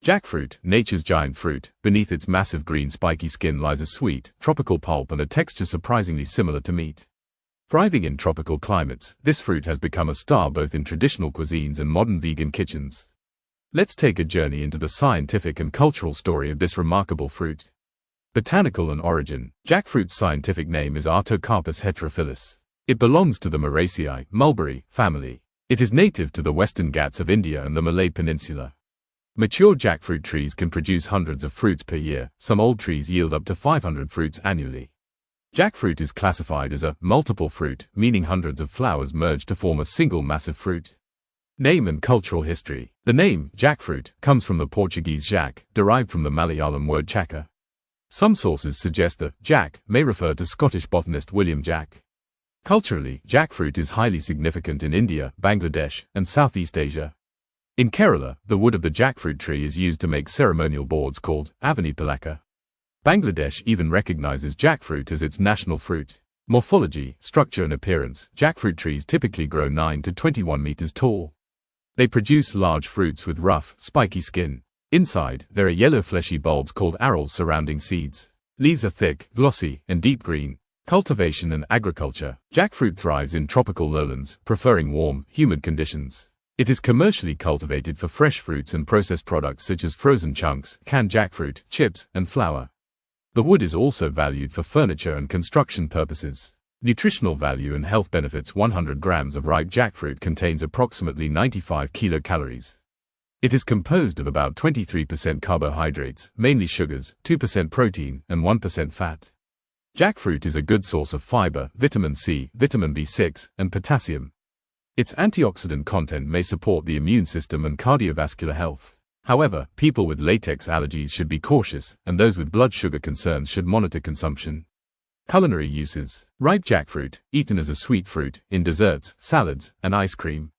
Jackfruit, nature's giant fruit. Beneath its massive green spiky skin lies a sweet, tropical pulp and a texture surprisingly similar to meat. Thriving in tropical climates, this fruit has become a star both in traditional cuisines and modern vegan kitchens. Let's take a journey into the scientific and cultural story of this remarkable fruit. Botanical and origin. Jackfruit's scientific name is Artocarpus heterophyllus. It belongs to the Moraceae, mulberry, family. It is native to the western Ghats of India and the Malay Peninsula. Mature jackfruit trees can produce hundreds of fruits per year. Some old trees yield up to 500 fruits annually. Jackfruit is classified as a multiple fruit, meaning hundreds of flowers merge to form a single massive fruit. Name and cultural history. The name, jackfruit, comes from the Portuguese jack, derived from the Malayalam word chakka. Some sources suggest that jack may refer to Scottish botanist William Jack. Culturally, jackfruit is highly significant in India, Bangladesh, and Southeast Asia. In Kerala, the wood of the jackfruit tree is used to make ceremonial boards called avani palaka. Bangladesh even recognizes jackfruit as its national fruit. Morphology, structure and appearance. Jackfruit trees typically grow 9 to 21 meters tall. They produce large fruits with rough, spiky skin. Inside, there are yellow fleshy bulbs called arils surrounding seeds. Leaves are thick, glossy, and deep green. Cultivation and agriculture. Jackfruit thrives in tropical lowlands, preferring warm, humid conditions. It is commercially cultivated for fresh fruits and processed products such as frozen chunks, canned jackfruit, chips, and flour. The wood is also valued for furniture and construction purposes. Nutritional value and health benefits. 100 grams of ripe jackfruit contains approximately 95 kilocalories. It is composed of about 23% carbohydrates, mainly sugars, 2% protein, and 1% fat. Jackfruit is a good source of fiber, vitamin C, vitamin B6, and potassium. Its antioxidant content may support the immune system and cardiovascular health. However, people with latex allergies should be cautious, and those with blood sugar concerns should monitor consumption. Culinary uses. Ripe jackfruit, eaten as a sweet fruit, in desserts, salads, and ice cream.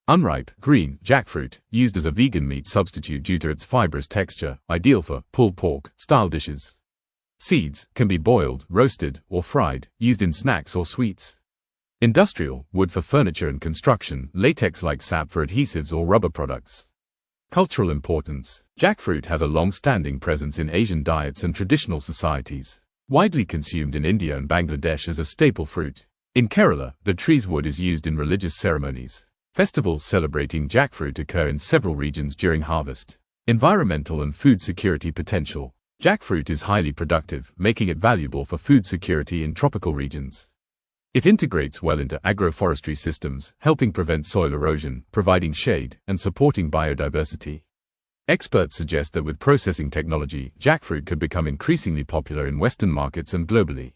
Unripe, green, jackfruit, used as a vegan meat substitute due to its fibrous texture, ideal for pulled pork style dishes. Seeds, can be boiled, roasted, or fried, used in snacks or sweets. Industrial, wood for furniture and construction, latex-like sap for adhesives or rubber products. Cultural importance. Jackfruit has a long-standing presence in Asian diets and traditional societies. Widely consumed in India and Bangladesh as a staple fruit. In Kerala, the tree's wood is used in religious ceremonies. Festivals celebrating jackfruit occur in several regions during harvest. Environmental and food security potential. Jackfruit is highly productive, making it valuable for food security in tropical regions. It integrates well into agroforestry systems, helping prevent soil erosion, providing shade, and supporting biodiversity. Experts suggest that with processing technology, jackfruit could become increasingly popular in Western markets and globally.